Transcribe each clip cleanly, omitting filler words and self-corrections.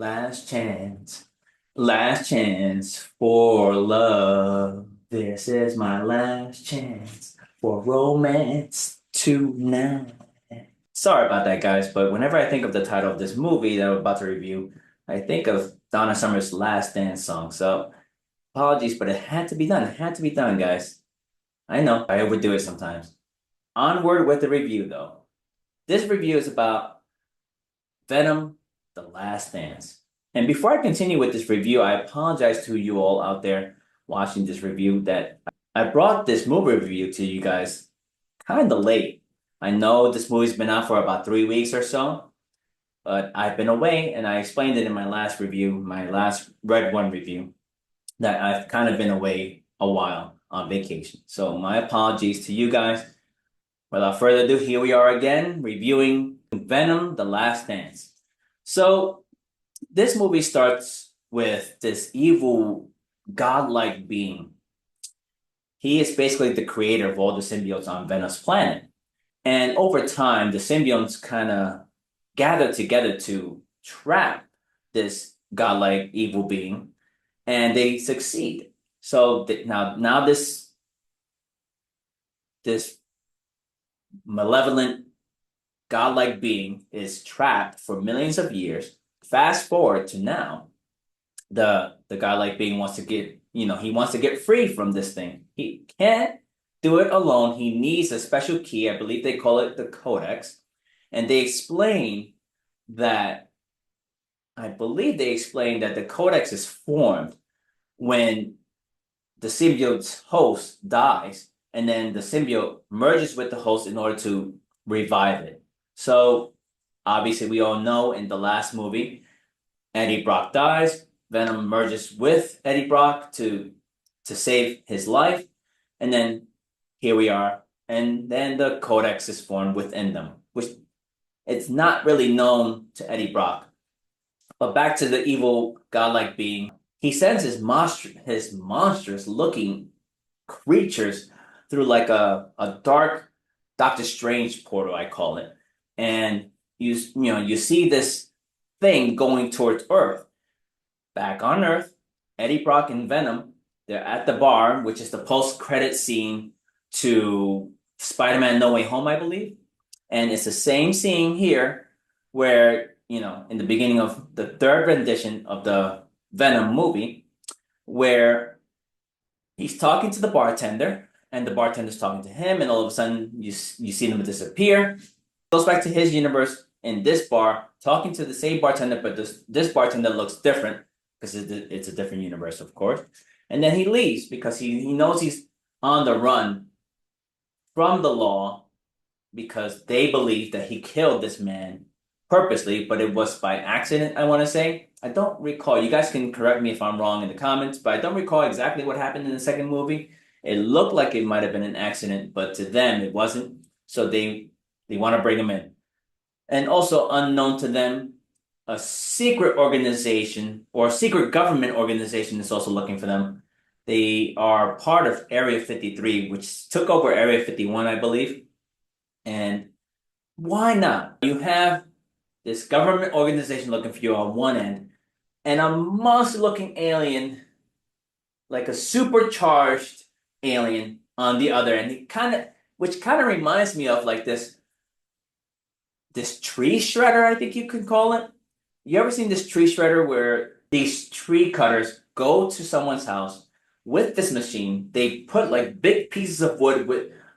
Last chance. Last chance for love. This is my last chance for romance tonight. Sorry about that, guys, but whenever I think of the title of this movie that I'm about to review, I think of Donna Summer's Last Dance song. So apologies, but it had to be done. It had to be done, guys. I know I overdo it sometimes. Onward with the review, though. This review is about Venom, The Last Dance. And before I continue with this review, I apologize to you all out there watching this review that I brought this movie review to you guys kind of late. I know this movie's been out for about 3 weeks or so, but I've been away and I explained it in my last review, my last Red One review, that I've kind of been away a while on vacation. So my apologies to you guys. Without further ado, here we are again reviewing Venom: The Last Dance. So this movie starts with this evil, godlike being. He is basically the creator of all the symbiotes on Venom's planet. And over time, the symbionts kind of gather together to trap this godlike evil being, and they succeed. So now this malevolent godlike being is trapped for millions of years. Fast forward to now, the godlike being wants to get, he wants to get free from this thing. He can't do it alone. He needs a special key. I believe they call it the Codex. And I believe they explain that the Codex is formed when the symbiote's host dies, and then the symbiote merges with the host in order to revive it. So obviously we all know in the last movie, Eddie Brock dies, Venom merges with Eddie Brock to save his life, and then here we are, and then the Codex is formed within them, which it's not really known to Eddie Brock. But back to the evil godlike being, he sends his monstrous looking creatures through like a dark Doctor Strange portal, I call it. And you see this thing going towards Earth. Back on Earth, Eddie Brock and Venom, they're at the bar, which is the post-credit scene to Spider-Man No Way Home, I believe. And it's the same scene here where, in the beginning of the third rendition of the Venom movie, where he's talking to the bartender and the bartender's talking to him, and all of a sudden you see them disappear. Goes back to his universe in this bar, talking to the same bartender, but this bartender looks different because it's a different universe, of course. And then he leaves because he knows he's on the run from the law because they believe that he killed this man purposely, but it was by accident, I want to say. I don't recall. You guys can correct me if I'm wrong in the comments, but I don't recall exactly what happened in the second movie. It looked like it might have been an accident, but to them it wasn't. So they want to bring him in. And also unknown to them, a secret organization or secret government organization is also looking for them. They are part of Area 53, which took over Area 51, I believe. And why not? You have this government organization looking for you on one end, and a monster-looking alien, like a supercharged alien, on the other end. Which kind of reminds me of like this tree shredder, I think you could call it. You ever seen this tree shredder where these tree cutters go to someone's house with this machine? They put like big pieces of wood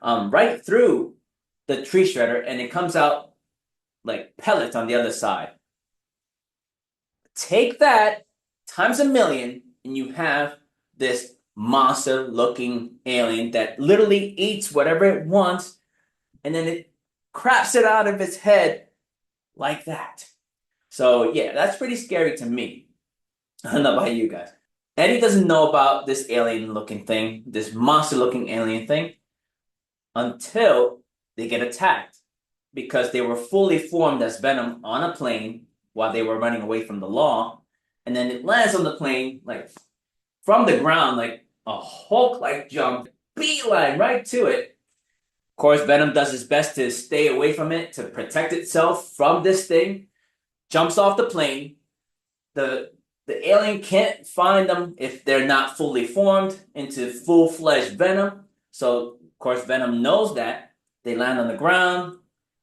right through the tree shredder, and it comes out like pellets on the other side. Take that times a million, and you have this monster looking alien that literally eats whatever it wants, and then it craps it out of its head like that. So yeah, that's pretty scary to me. I don't know about you guys. Eddie doesn't know about this alien looking thing, this monster looking alien thing, until they get attacked because they were fully formed as Venom on a plane while they were running away from the law. And then it lands on the plane, like from the ground, like a Hulk-like jump, beeline right to it. Of course, Venom does his best to stay away from it, to protect itself from this thing, jumps off the plane, the the alien can't find them if they're not fully formed into full-fledged Venom. So of course Venom knows that. They land on the ground,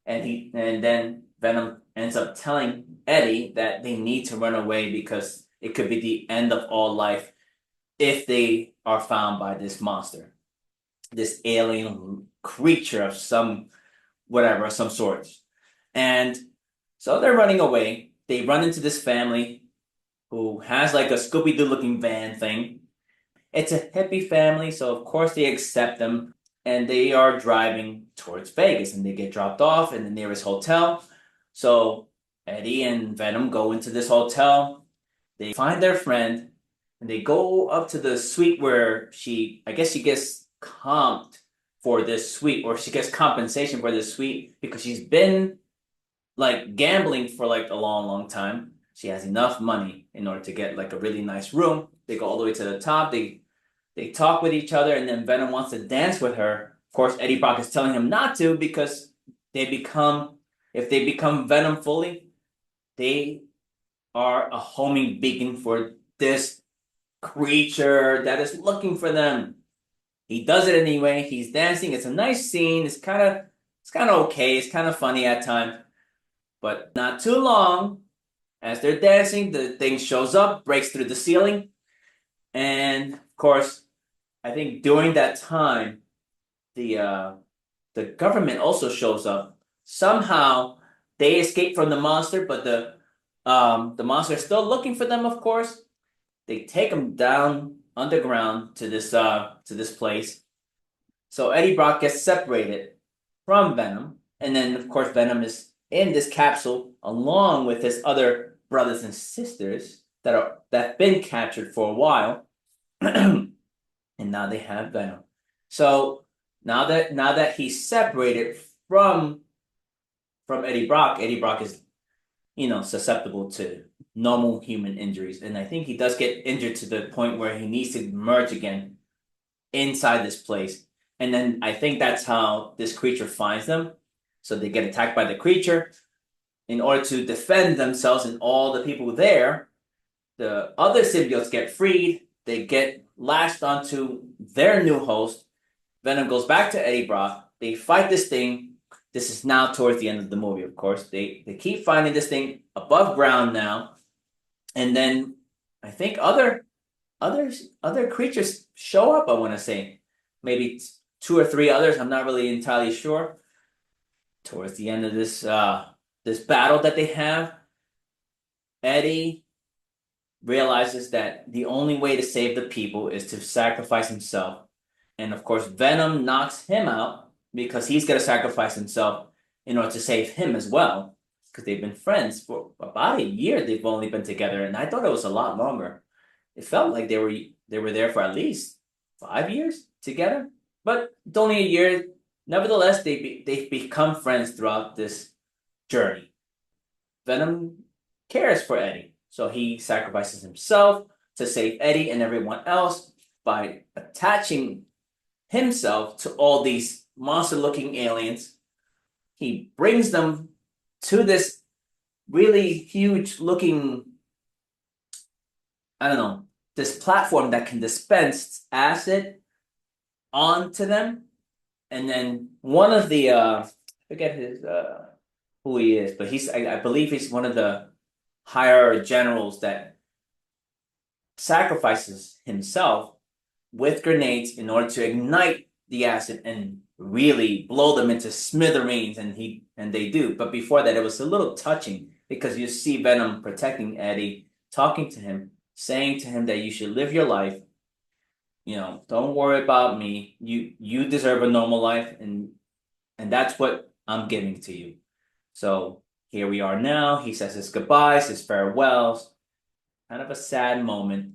and then Venom ends up telling Eddie that they need to run away because it could be the end of all life if they are found by this monster, this alien creature of some whatever, some sort. And so they're running away. They run into this family who has like a Scooby Doo looking van thing. It's a hippie family, so of course they accept them, and they are driving towards Vegas, and they get dropped off in the nearest hotel. So Eddie and Venom go into this hotel. They find their friend, and they go up to the suite where I guess she gets comped for this suite, or she gets compensation for this suite because she's been like gambling for like a long, long time. She has enough money in order to get like a really nice room. They go all the way to the top. They talk with each other, and then Venom wants to dance with her. Of course, Eddie Brock is telling him not to because they become if they become Venom fully, they are a homing beacon for this creature that is looking for them. He does it anyway. He's dancing. It's a nice scene. It's kind of okay. It's kind of funny at times, but not too long. As they're dancing, the thing shows up, breaks through the ceiling, and of course, I think during that time, the uh, the government also shows up. Somehow, they escape from the monster, but the monster is still looking for them. Of course, they take them down underground to this place. So Eddie Brock gets separated from Venom, and then of course Venom is in this capsule along with his other brothers and sisters that've been captured for a while, and now they have Venom. So now that he's separated from Eddie Brock is susceptible to normal human injuries, and I think he does get injured to the point where he needs to merge again inside this place. And then I think that's how this creature finds them. So they get attacked by the creature. In order to defend themselves and all the people there, the other symbiotes get freed. They get latched onto their new host. Venom goes back to Eddie Brock. They fight this thing. This is now towards the end of the movie, of course. They keep finding this thing above ground now. And then I think other creatures show up, I want to say. Maybe two or three others. I'm not really entirely sure. Towards the end of this battle that they have, Eddie realizes that the only way to save the people is to sacrifice himself. And of course, Venom knocks him out because he's going to sacrifice himself in order to save him as well. Because they've been friends for about a year. They've only been together, and I thought it was a lot longer. It felt like they were there for at least 5 years together, but it's only a year. Nevertheless, they've become friends throughout this journey. Venom cares for Eddie, so he sacrifices himself to save Eddie and everyone else by attaching himself to all these monster-looking aliens. He brings them to this really huge-looking, I don't know, this platform that can dispense acid onto them. And then one of the I forget his who he is, but I believe he's one of the higher generals that sacrifices himself with grenades in order to ignite the acid and really blow them into smithereens, and they do. But before that, it was a little touching because you see Venom protecting Eddie, talking to him, saying to him that you should live your life. Don't worry about me. You deserve a normal life, and that's what I'm giving to you. So here we are now. He says his goodbyes, his farewells. Kind of a sad moment.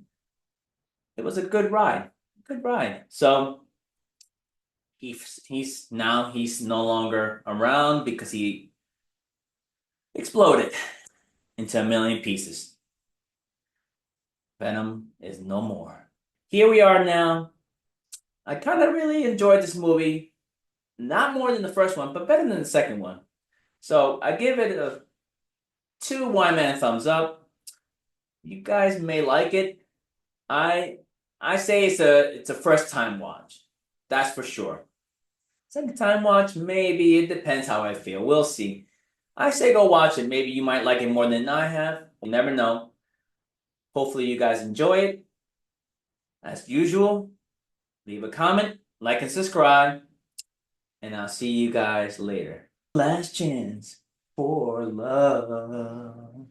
It was a good ride. Good ride. So he's no longer around because he exploded into a million pieces. Venom is no more. Here we are now. I kind of really enjoyed this movie. Not more than the first one, but better than the second one. So I give it a 2 one-man thumbs up. You guys may like it. I I say it's a first time watch. That's for sure. Second time watch, maybe. It depends how I feel. We'll see. I say go watch it. Maybe you might like it more than I have. You never know. Hopefully you guys enjoy it. As usual, leave a comment, like and subscribe, and I'll see you guys later. Last chance for love.